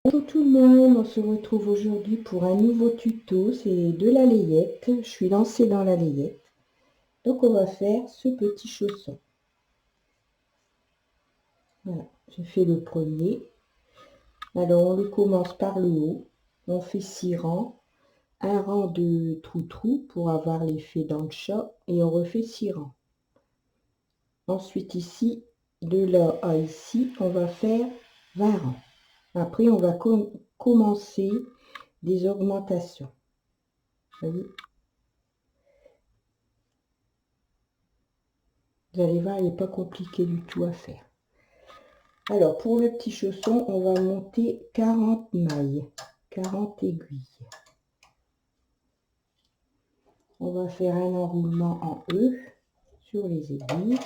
Bonjour tout le monde, on se retrouve aujourd'hui pour un nouveau tuto, c'est de la layette. Je suis lancée dans la layette. Donc on va faire ce petit chausson. Voilà, j'ai fait le premier. Alors on le commence par le haut. On fait 6 rangs, un rang de trou-trou pour avoir l'effet dans le chat et on refait 6 rangs. Ensuite ici, de là à ici, on va faire 20 rangs. Après on va commencer des augmentations. Vous voyez, vous allez voir, il n'est pas compliqué du tout à faire. Alors, pour le petit chausson, on va monter 40 mailles, 40 aiguilles. On va faire un enroulement en E sur les aiguilles.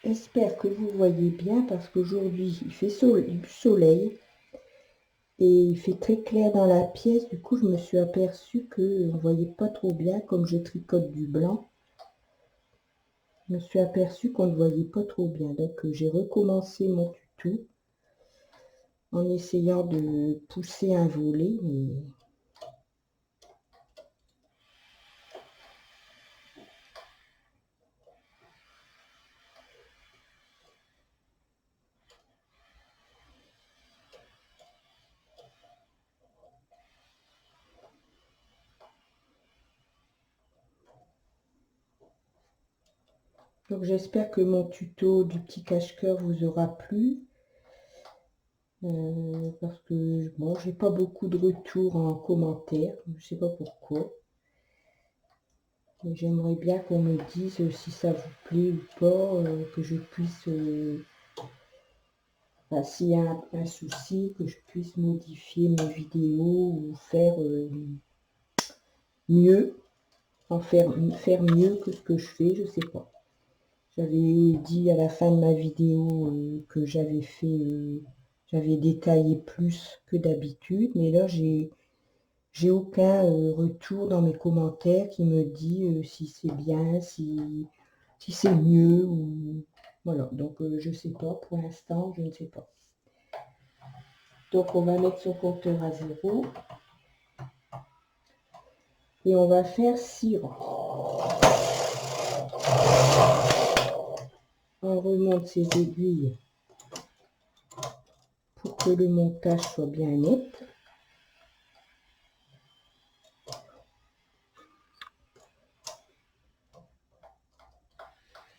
J'espère que vous voyez bien parce qu'aujourd'hui, il fait du soleil et il fait très clair dans la pièce. Du coup, je me suis aperçue qu'on ne voyait pas trop bien comme je tricote du blanc. Je me suis aperçue qu'on ne voyait pas trop bien. Donc, j'ai recommencé mon tuto en essayant de pousser un volet. Mais donc j'espère que mon tuto du petit cache-cœur vous aura plu. Parce que bon, j'ai pas beaucoup de retours en commentaire, je sais pas pourquoi. J'aimerais bien qu'on me dise si ça vous plaît ou pas, que je puisse, s'il y a un souci, que je puisse modifier mes vidéos ou faire mieux, faire mieux que ce que je fais, je sais pas. J'avais dit à la fin de ma vidéo que j'avais détaillé plus que d'habitude, mais là j'ai aucun retour dans mes commentaires qui me dit si c'est bien, si c'est mieux ou voilà. Donc je sais pas pour l'instant, je ne sais pas. Donc on va mettre son compteur à 0 et on va faire 6 rangs. On remonte ses aiguilles pour que le montage soit bien net.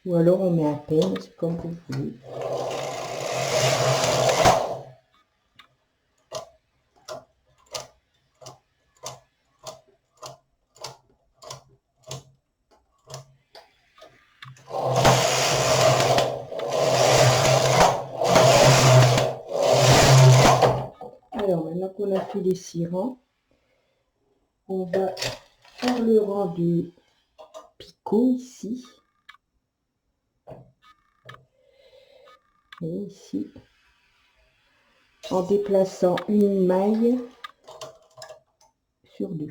Ou alors on met un peigne, c'est comme vous voulez. Alors maintenant qu'on a fait les 6 rangs, on va faire le rang de picot ici. Et ici, en déplaçant une maille sur 2.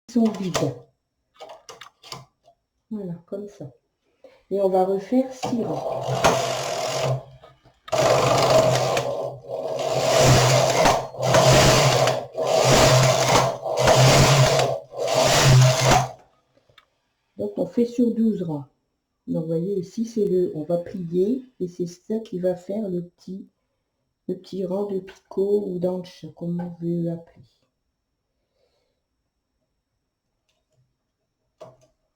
Ils sont vides. Voilà, comme ça. Et on va refaire 6 rangs. Donc on fait sur 12 rangs. Donc vous voyez ici, on va plier et c'est ça qui va faire le petit rang de picot ou d'anche, comme on veut l'appeler.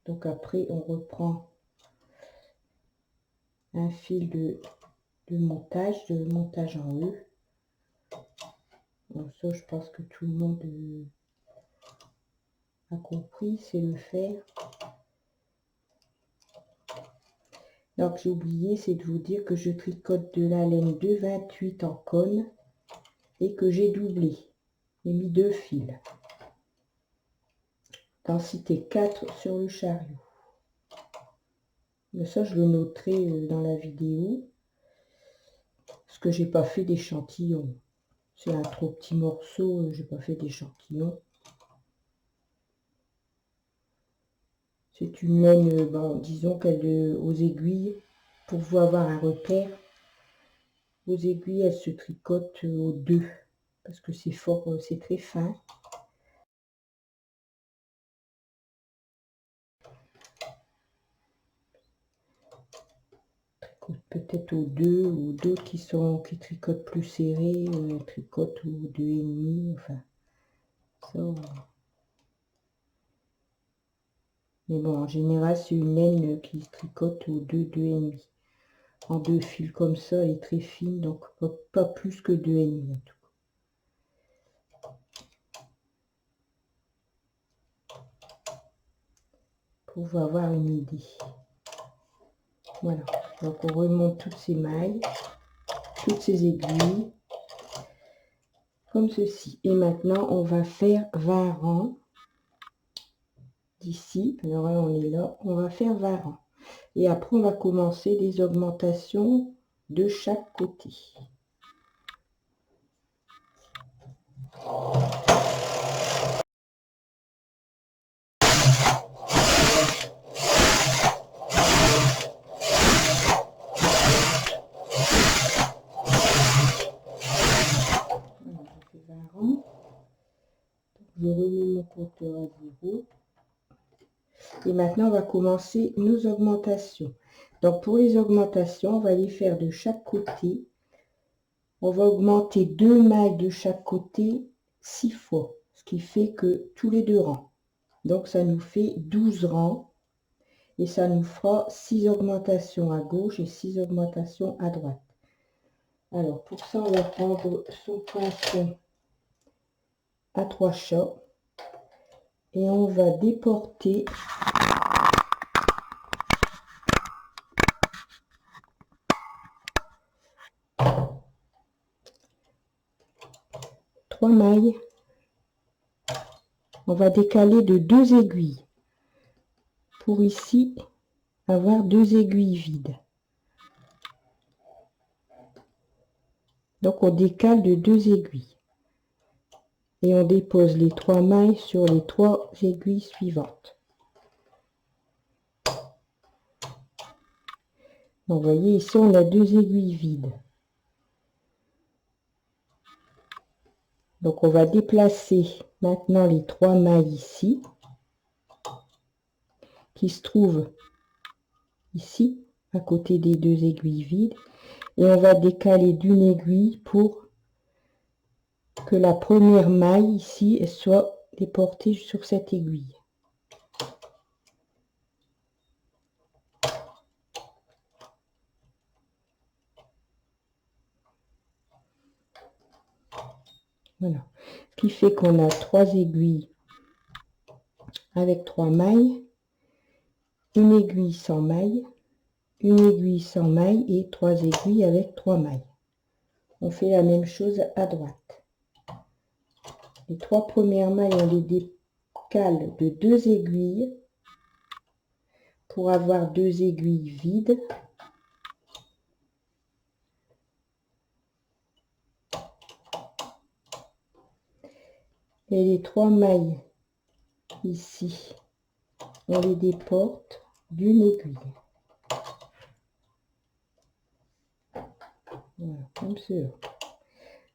Donc après, on reprend un fil de montage en E. Donc ça, je pense que tout le monde a compris, c'est le faire. Donc j'ai oublié, c'est de vous dire que je tricote de la laine de 28 en cône et que j'ai doublé. J'ai mis 2 fils. Densité 4 sur le chariot. Mais ça, je le noterai dans la vidéo. Parce que j'ai pas fait d'échantillon. C'est un trop petit morceau, j'ai pas fait d'échantillon. C'est une laine, bon, disons qu'elle aux aiguilles, pour vous avoir un repère, aux aiguilles, elle se tricote aux deux. Parce que c'est fort, c'est très fin. Peut-être aux deux, ou d'autres qui tricotent plus serré, tricotent aux 2,5, enfin ça. Mais bon, en général, c'est une laine qui se tricote aux 2,5. En 2 fils comme ça, elle est très fine, donc pas plus que 2,5 en tout cas. Pour vous avoir une idée. Voilà, donc on remonte toutes ces mailles, toutes ces aiguilles, comme ceci. Et maintenant, on va faire 20 rangs d'ici. Alors là, on est là, on va faire 20 rangs. Et après, on va commencer les augmentations de chaque côté. Voilà, je fais 20 rangs. Je remets mon compteur à 0. Et maintenant, on va commencer nos augmentations. Donc, pour les augmentations, on va les faire de chaque côté. On va augmenter 2 mailles de chaque côté 6 fois, ce qui fait que tous les 2 rangs. Donc, ça nous fait 12 rangs. Et ça nous fera 6 augmentations à gauche et 6 augmentations à droite. Alors, pour ça, on va prendre son poinçon à 3 chats. Et on va déporter trois mailles. On va décaler de 2 aiguilles pour ici avoir 2 aiguilles vides. Donc on décale de 2 aiguilles et on dépose les 3 mailles sur les 3 aiguilles suivantes. Donc, vous voyez ici on a 2 aiguilles vides. Donc on va déplacer maintenant les 3 mailles ici qui se trouvent ici à côté des 2 aiguilles vides et on va décaler d'une aiguille pour que la première maille ici elle soit déportée sur cette aiguille. Voilà, ce qui fait qu'on a 3 aiguilles avec 3 mailles, une aiguille sans maille, une aiguille sans maille et 3 aiguilles avec 3 mailles. On fait la même chose à droite. Les 3 premières mailles, on les décale de 2 aiguilles pour avoir 2 aiguilles vides. Et les 3 mailles ici, on les déporte d'une aiguille. Voilà, comme cela.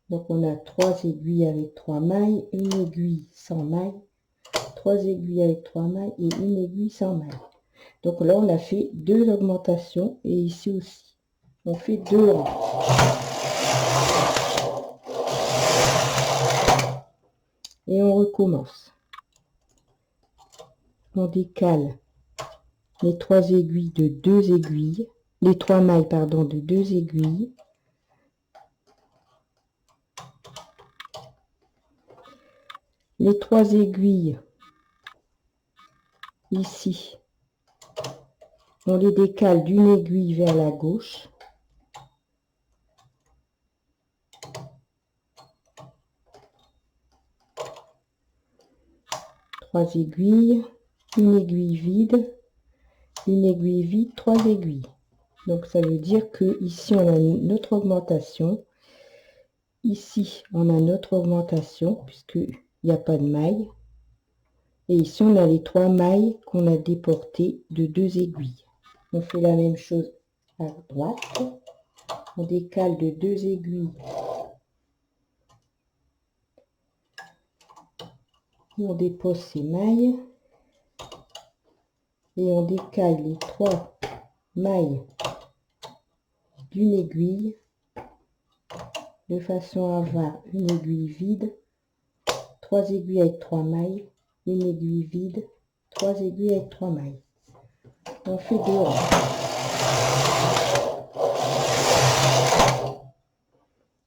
Donc on a 3 aiguilles avec 3 mailles, une aiguille sans maille, 3 aiguilles avec 3 mailles et une aiguille sans maille. Donc là on a fait 2 augmentations et ici aussi on fait 2 rangs. Et on recommence. On décale les 3 aiguilles de 2 aiguilles, les 3 mailles pardon de 2 aiguilles. Les 3 aiguilles ici, on les décale d'une aiguille vers la gauche. Trois aiguilles, une aiguille vide une aiguille vide, 3 aiguilles. Donc ça veut dire que ici on a notre augmentation. Ici on a notre augmentation puisqu'il n'y a pas de maille. Et ici on a les 3 mailles qu'on a déportées de 2 aiguilles. On fait la même chose à droite. On décale de 2 aiguilles. On dépose ces mailles. Et on décale les 3 mailles d'une aiguille de façon à avoir une aiguille vide, 3 aiguilles avec 3 mailles, une aiguille vide, 3 aiguilles avec 3 mailles. On fait 2 rangs.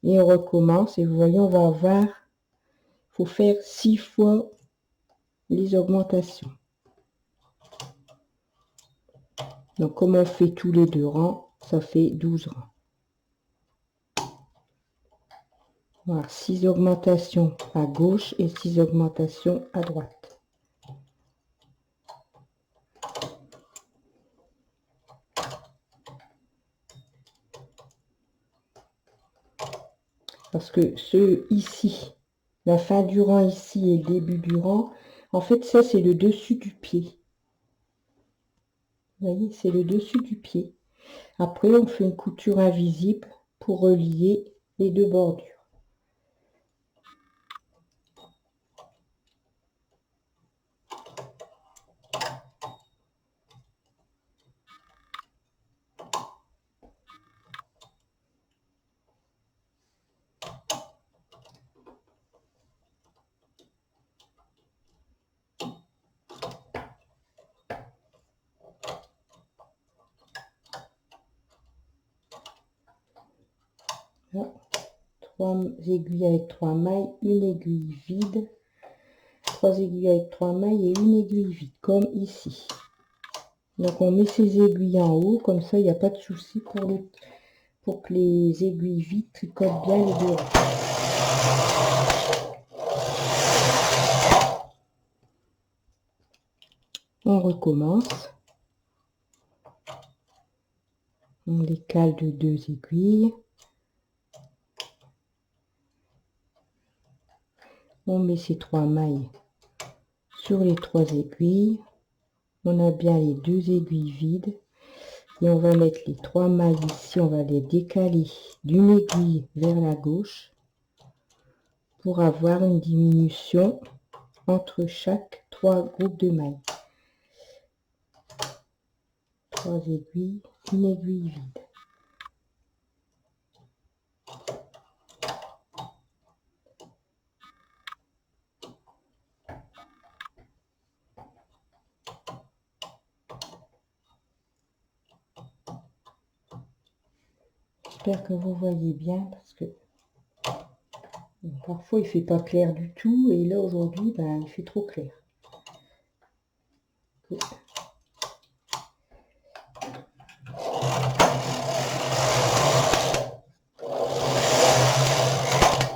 Et on recommence et vous voyez on va avoir, il faut faire 6 fois les augmentations. Donc comme on fait tous les 2 rangs, ça fait 12 rangs. Voilà, 6 augmentations à gauche et 6 augmentations à droite. Parce que ce ici, la fin du rang ici et le début du rang, en fait ça c'est le dessus du pied. Vous voyez, c'est le dessus du pied. Après on fait une couture invisible pour relier les 2 bordures. Là, 3 aiguilles avec 3 mailles, une aiguille vide, 3 aiguilles avec 3 mailles et une aiguille vide, comme ici. Donc on met ces aiguilles en haut, comme ça il n'y a pas de souci pour que les aiguilles vides tricotent bien les 2 rangs. On recommence. On décale de 2 aiguilles. On met ces 3 mailles sur les 3 aiguilles. On a bien les 2 aiguilles vides. Et on va mettre les 3 mailles ici. On va les décaler d'une aiguille vers la gauche pour avoir une diminution entre chaque 3 groupes de mailles. 3 aiguilles, une aiguille vide. J'espère que vous voyez bien parce que parfois il fait pas clair du tout et là aujourd'hui ben, il fait trop clair.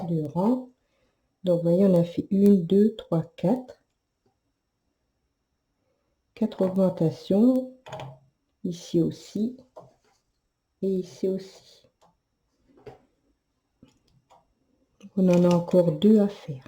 De rang. Donc vous voyez on a fait 1, 2, 3, 4. 4 augmentations. Ici aussi. Et ici aussi. On en a encore 2 à faire.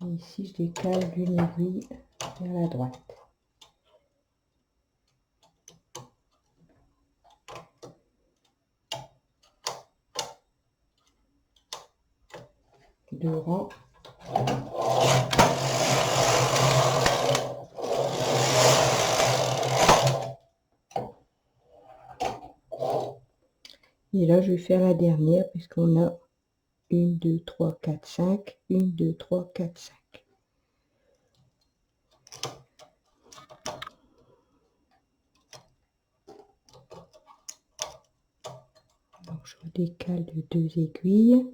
Et ici je décale d'une aiguille vers la droite. Deux rangs. Et là, je vais faire la dernière puisqu'on a 1, 2, 3, 4, 5. 1, 2, 3, 4, 5. Donc, je décale de 2 aiguilles.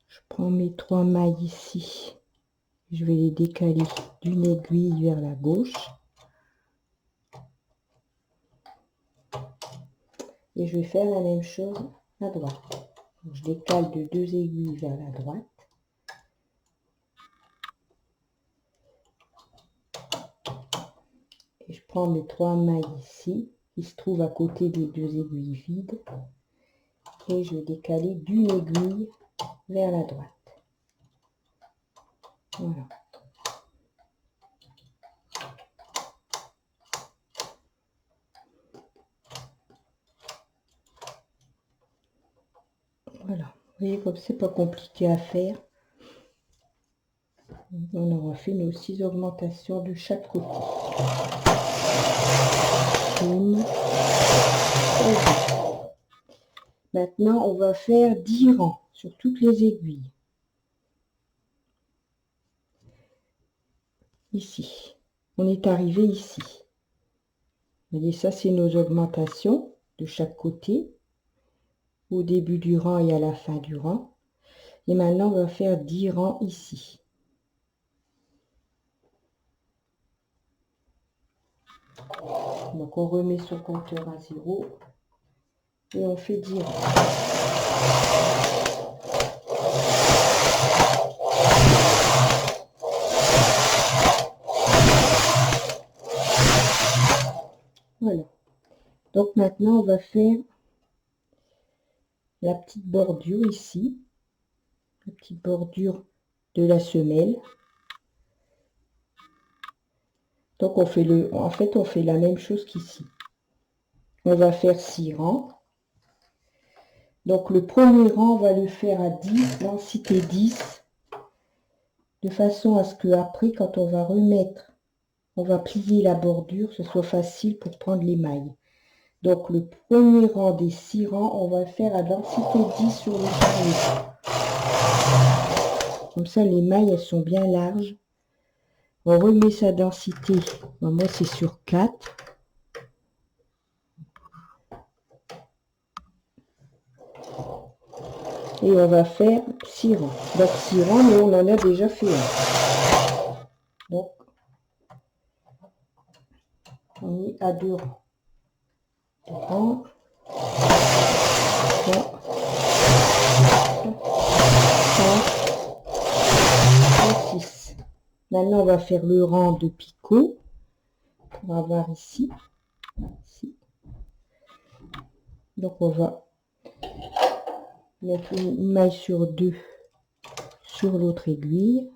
Je prends mes 3 mailles ici. Je vais les décaler d'une aiguille vers la gauche. Et je vais faire la même chose à droite. Donc, je décale de 2 aiguilles vers la droite. Et je prends mes 3 mailles ici, qui se trouvent à côté des 2 aiguilles vides. Et je vais décaler d'une aiguille vers la droite. Voilà. Voilà. Vous voyez comme c'est pas compliqué à faire. On aura fait nos 6 augmentations de chaque côté. Une. Maintenant, on va faire 10 rangs sur toutes les aiguilles. Ici. On est arrivé ici. Vous voyez, ça, c'est nos augmentations de chaque côté, au début du rang et à la fin du rang. Et maintenant, on va faire 10 rangs ici. Donc, on remet son compteur à 0 et on fait 10 rangs. Voilà. Donc, maintenant, on va faire la petite bordure ici. La petite bordure de la semelle. Donc, on fait on fait la même chose qu'ici. On va faire 6 rangs. Donc, le premier rang, on va le faire à 10, densité 10, de façon à ce que après, quand on va remettre, on va plier la bordure, ce soit facile pour prendre les mailles. Donc, le premier rang des 6 rangs, on va le faire à densité 10 sur le charnier. Comme ça, les mailles, elles sont bien larges. On remet sa densité. Bon, moi, c'est sur 4. Et on va faire 6 rangs. Donc 6 rangs, mais on en a déjà fait un. Donc, on est à 2 rangs. 2 rangs. 3, 4, 6. Maintenant, on va faire le rang de picot. On va voir ici. Ici. Donc, on va mettre une maille sur 2 sur l'autre aiguille.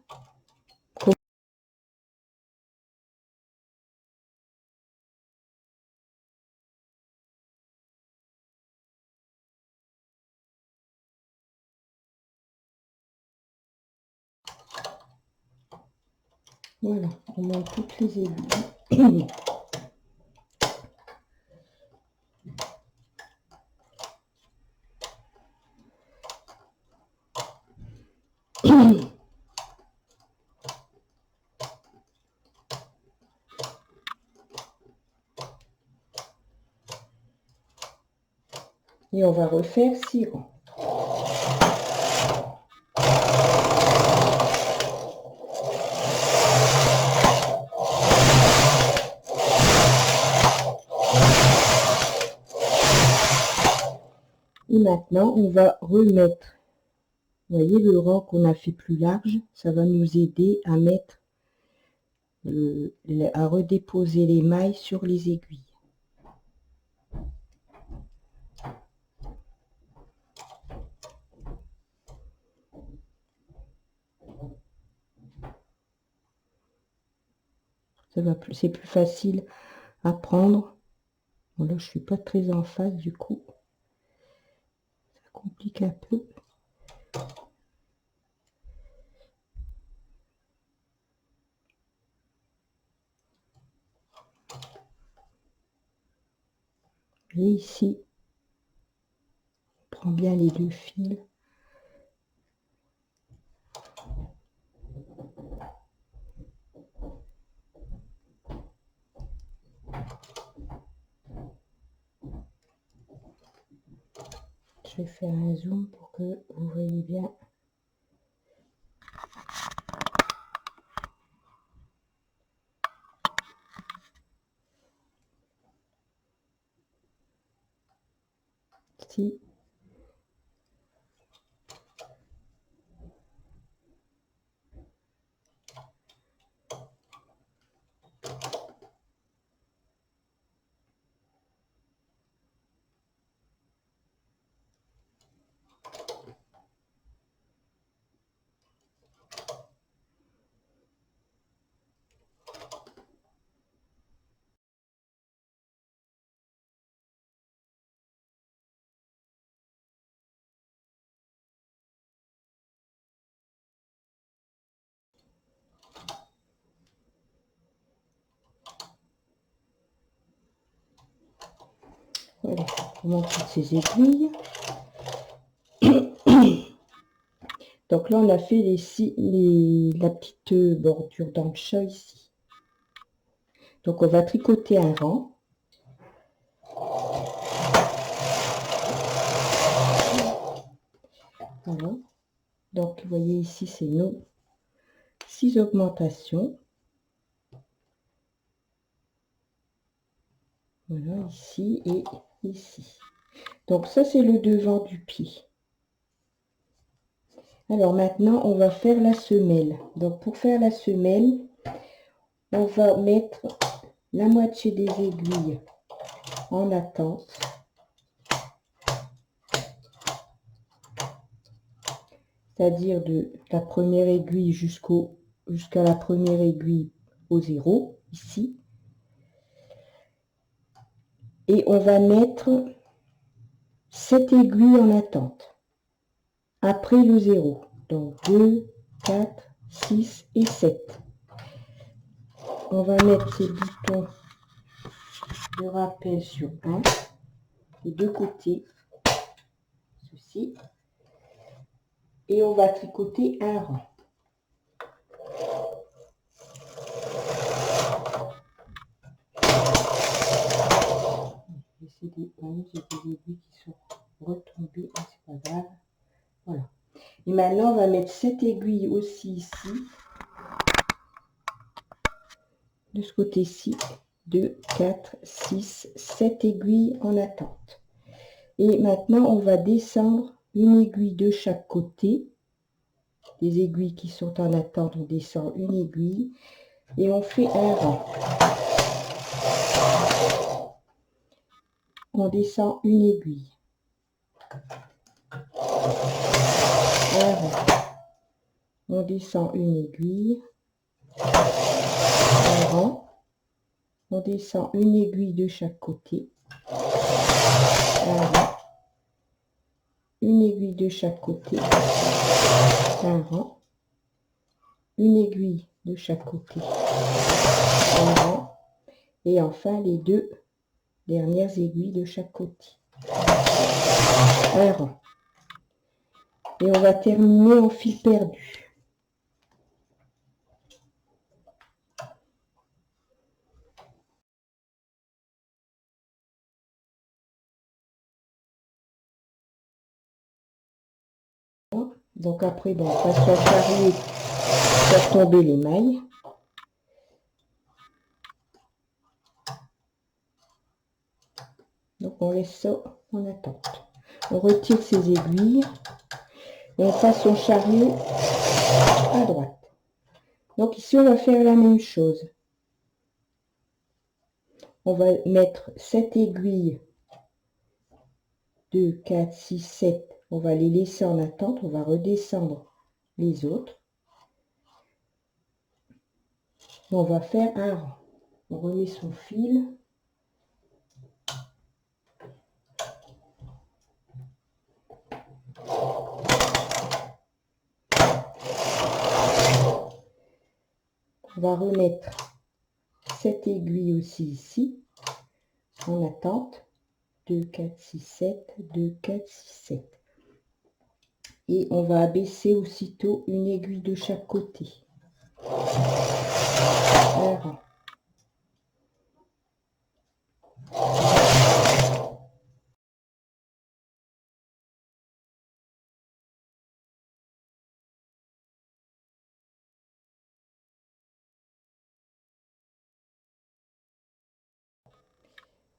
Voilà, on monte toutes les aiguilles. Et on va refaire 6 rangs. Et maintenant, on va remettre, vous voyez le rang qu'on a fait plus large, ça va nous aider à mettre, à redéposer les mailles sur les aiguilles. C'est plus facile à prendre. Bon, là, je suis pas très en face, du coup, ça complique un peu. Et ici, on prend bien les deux fils. Je vais faire un zoom pour que vous voyez bien. Ici. Voilà, je vous montre toutes ces aiguilles. Donc là, on a fait la petite bordure dans le chat ici. Donc on va tricoter un rang. Voilà. Donc vous voyez ici, c'est nos 6 augmentations. Voilà, ici et ici. Donc ça, c'est le devant du pied. Alors maintenant, on va faire la semelle. Donc pour faire la semelle, on va mettre la moitié des aiguilles en attente. C'est-à-dire de la première aiguille jusqu'à la première aiguille au 0, ici. Et on va mettre 7 aiguilles en attente, après le 0. Donc 2, 4, 6 et 7. On va mettre ces boutons de rappel sur un, les deux côtés, ceci. Et on va tricoter un rang. J'ai des aiguilles qui sont retombées, c'est pas grave. Voilà. Et maintenant, on va mettre 7 aiguilles aussi ici. De ce côté-ci, 2, 4, 6, 7 aiguilles en attente. Et maintenant, on va descendre une aiguille de chaque côté. Les aiguilles qui sont en attente, on descend une aiguille et on fait un rang. On descend une aiguille. Un rang. On descend une aiguille. Un rang. On descend une aiguille de chaque côté. Un rang. Une aiguille de chaque côté. Un rang. Une aiguille de chaque côté. Un rang. Et enfin les deux dernières aiguilles de chaque côté. Un rang. Et on va terminer en fil perdu. Donc après, bon, on passe au charrier, faire tomber les mailles. Donc on laisse ça en attente. On retire ces aiguilles et on passe au charrier à droite. Donc ici, on va faire la même chose. On va mettre 7 aiguilles, 2, 4, 6, 7. On va les laisser en attente. On va redescendre les autres. On va faire un rang. On remet son fil. On va remettre 7 aiguilles aussi ici, en attente. 2, 4, 6, 7, 2, 4, 6, 7. Et on va abaisser aussitôt une aiguille de chaque côté. Voilà.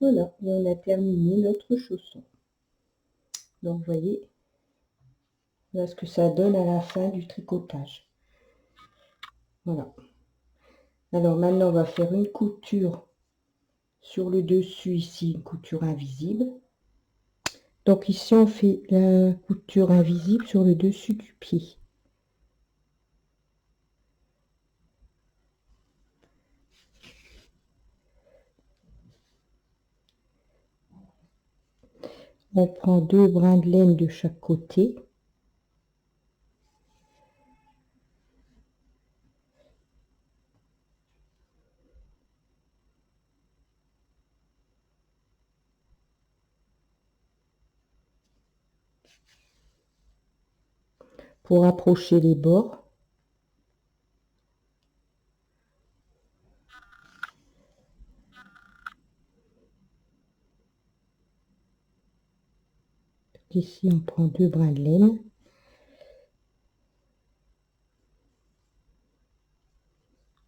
Voilà, et on a terminé notre chausson. Donc, vous voyez, voilà ce que ça donne à la fin du tricotage. Voilà. Alors maintenant, on va faire une couture sur le dessus, ici, une couture invisible. Donc ici, on fait la couture invisible sur le dessus du pied. On prend 2 brins de laine de chaque côté. Pour approcher les bords. Ici, on prend 2 brins de laine.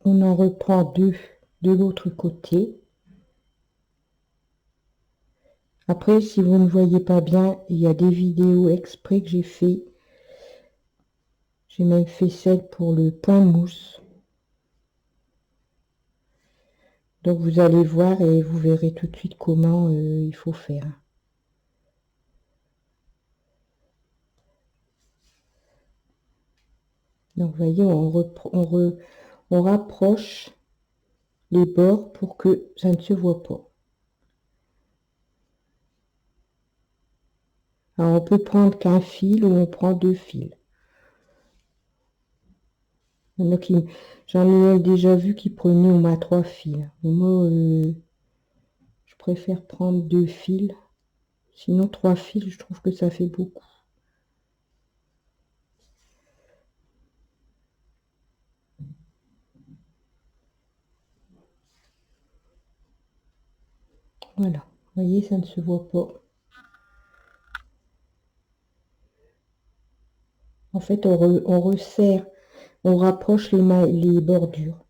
On en reprend 2 de l'autre côté. Après, si vous ne voyez pas bien, il y a des vidéos exprès que j'ai fait. J'ai même fait celle pour le point mousse. Donc vous allez voir et vous verrez tout de suite comment il faut faire. Donc vous voyez, on rapproche les bords pour que ça ne se voit pas. Alors on peut prendre qu'un fil ou on prend 2 fils. Donc j'en ai déjà vu qui prenaient au moins 3 fils. Mais moi, je préfère prendre 2 fils. Sinon 3 fils, je trouve que ça fait beaucoup. Voilà, vous voyez, ça ne se voit pas. En fait, on resserre, on rapproche les bordures.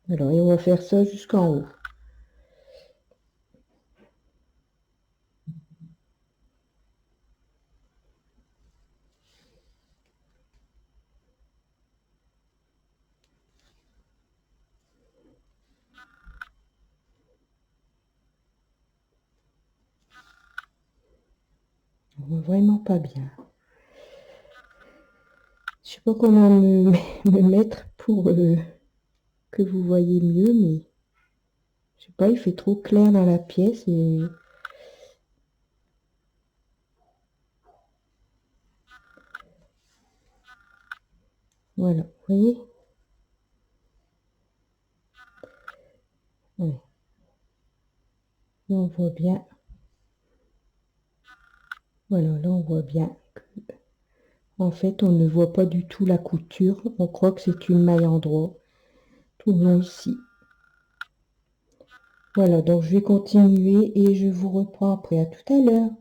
Alors, et on va faire ça jusqu'en haut. On voit vraiment pas bien. Je sais pas comment me mettre pour que vous voyez mieux, mais je sais pas, il fait trop clair dans la pièce et voilà, vous voyez. Ouais. Là on voit bien. Voilà, là on voit bien que, en fait, on ne voit pas du tout la couture. On croit que c'est une maille en droit tout le long ici. Voilà, donc je vais continuer et je vous reprends après. À tout à l'heure.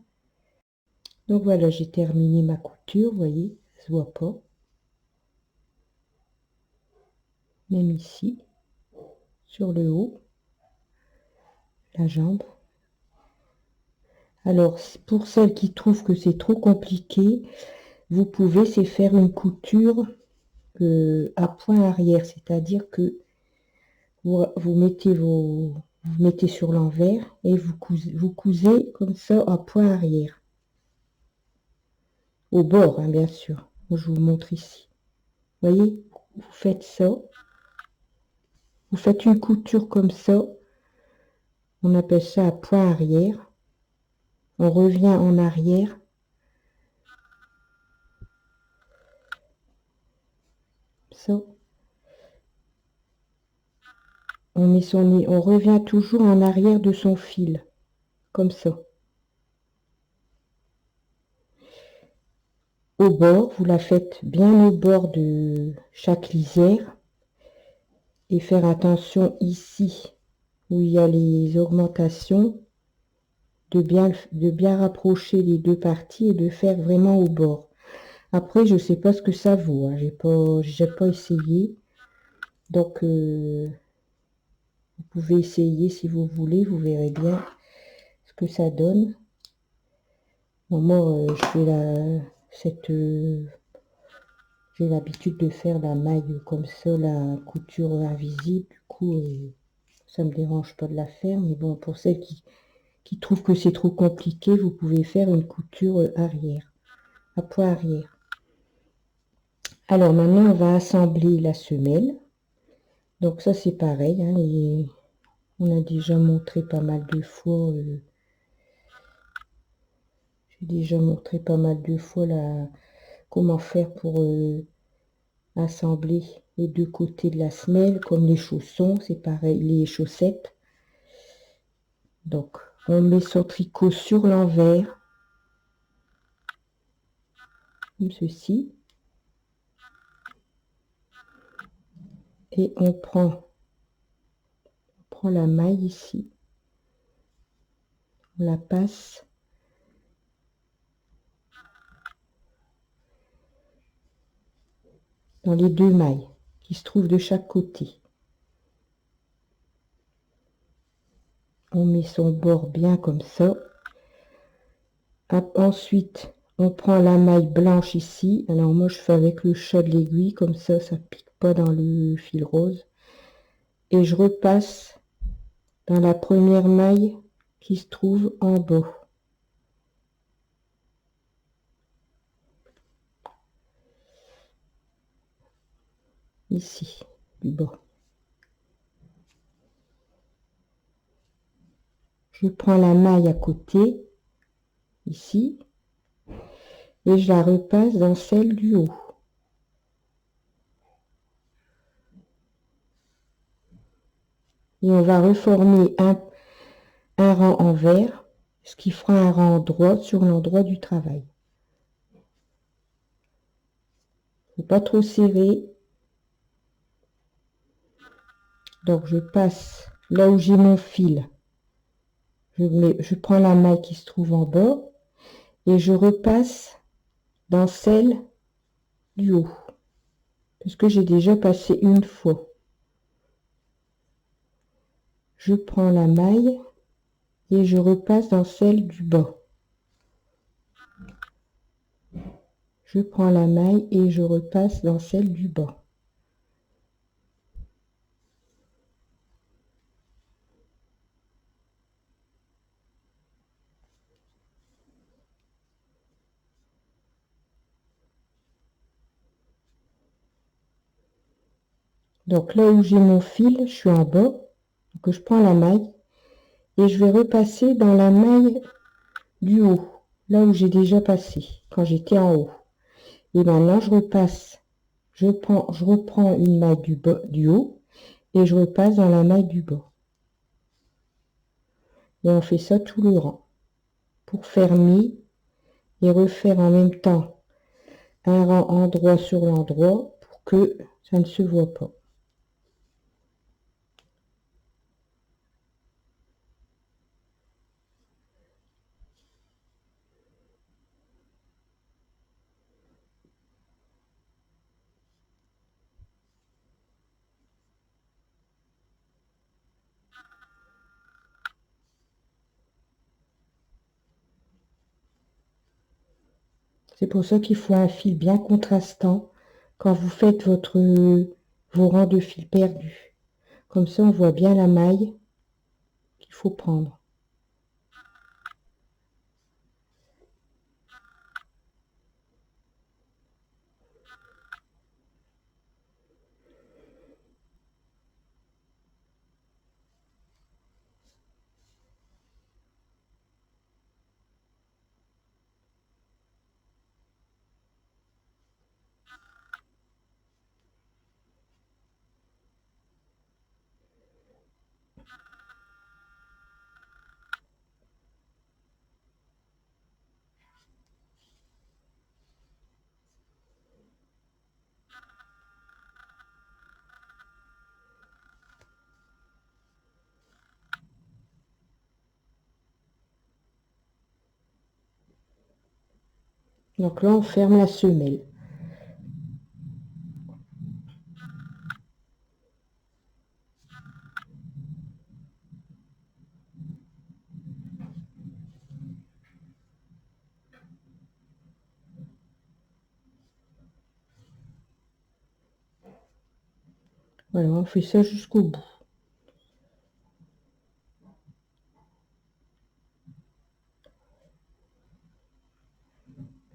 Donc voilà, j'ai terminé ma couture, vous voyez, ça se voit pas. Même ici, sur le haut, la jambe. Alors, pour celles qui trouvent que c'est trop compliqué, vous pouvez c'est faire une couture à point arrière, c'est-à-dire que vous mettez sur l'envers et vous cousez comme ça à point arrière. Au bord, hein, bien sûr. Je vous montre ici. Vous voyez, vous faites ça. Vous faites une couture comme ça. On appelle ça à point arrière. On revient en arrière. Ça. On revient toujours en arrière de son fil. comme ça. Au bord, vous la faites bien au bord de chaque lisière et faire attention ici où il y a les augmentations de bien rapprocher les deux parties et de faire vraiment au bord. Après, je sais pas ce que ça vaut, hein. J'ai pas essayé. Donc, vous pouvez essayer si vous voulez, vous verrez bien ce que ça donne. Bon, moi, je fais j'ai l'habitude de faire la maille comme ça, la couture invisible. Du coup, ça me dérange pas de la faire. Mais bon, pour celles qui trouvent que c'est trop compliqué, vous pouvez faire une couture arrière, à point arrière. Alors maintenant, on va assembler la semelle. Donc ça, c'est pareil, hein, et on a déjà montré pas mal de fois. J'ai déjà montré pas mal de fois comment faire pour assembler les deux côtés de la semelle, comme les chaussons, c'est pareil, les chaussettes. Donc, on met son tricot sur l'envers, comme ceci. Et on prend la maille ici. On la passe dans les deux mailles qui se trouvent de chaque côté. On met son bord bien comme ça. Ensuite, on prend la maille blanche ici. Alors moi, je fais avec le chat de l'aiguille, comme ça pique pas dans le fil rose. Et je repasse dans la première maille qui se trouve en bas. Ici, du bas. Je prends la maille à côté, ici, et je la repasse dans celle du haut. Et on va reformer un rang envers, ce qui fera un rang droit sur l'endroit du travail. Faut pas trop serrer. Donc je passe là où j'ai mon fil. Je prends la maille qui se trouve en bas et je repasse dans celle du haut. Parce que j'ai déjà passé une fois. Je prends la maille et je repasse dans celle du bas. Je prends la maille et je repasse dans celle du bas. Donc là où j'ai mon fil, je suis en bas. Donc je prends la maille et je vais repasser dans la maille du haut, là où j'ai déjà passé quand j'étais en haut. Et maintenant je repasse, je reprends une maille du bas, du haut, et je repasse dans la maille du bas. Et on fait ça tout le rang pour fermer et refaire en même temps un rang endroit sur l'endroit pour que ça ne se voit pas. C'est pour ça qu'il faut un fil bien contrastant quand vous faites vos rangs de fil perdus. Comme ça, on voit bien la maille qu'il faut prendre. Donc là, on ferme la semelle. Voilà, on fait ça jusqu'au bout.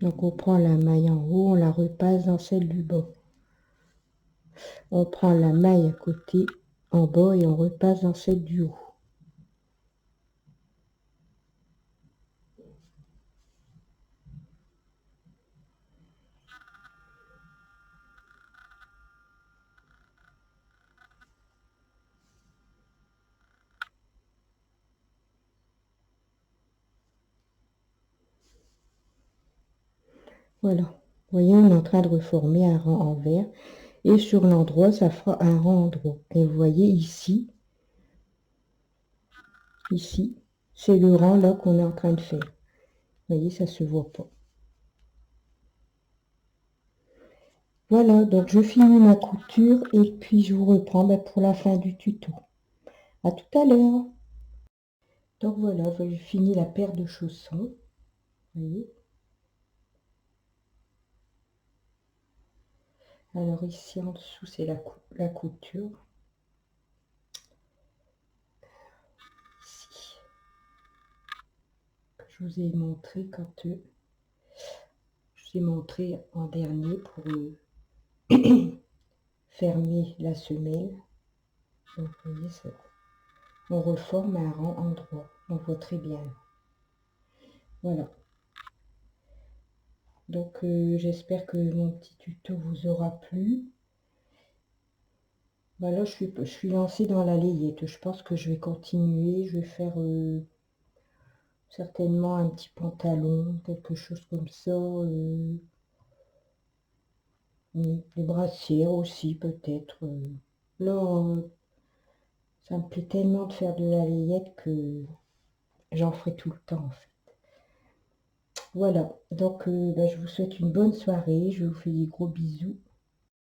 Donc on prend la maille en haut, on la repasse dans celle du bas. On prend la maille à côté en bas et on repasse dans celle du haut. Voilà. Vous voyez, on est en train de reformer un rang en vert. Et sur l'endroit, ça fera un rang en droit. Et vous voyez ici, c'est le rang là qu'on est en train de faire. Vous voyez, ça se voit pas. Voilà, donc je finis ma couture et puis je vous reprends pour la fin du tuto. À tout à l'heure. Donc voilà, j'ai fini la paire de chaussons. Vous voyez. Alors ici en dessous, c'est la couture. Ici. Que je vous ai montré quand je vous ai montré en dernier pour fermer la semelle. Donc vous voyez ça. On reforme un rang en droit. On voit très bien. Voilà. Donc j'espère que mon petit tuto vous aura plu. Voilà, je suis lancée dans la layette. Je pense que je vais continuer. Je vais faire certainement un petit pantalon, quelque chose comme ça. Les brassières aussi peut-être. Là, ça me plaît tellement de faire de la layette que j'en ferai tout le temps en fait. Voilà, donc je vous souhaite une bonne soirée. Je vous fais des gros bisous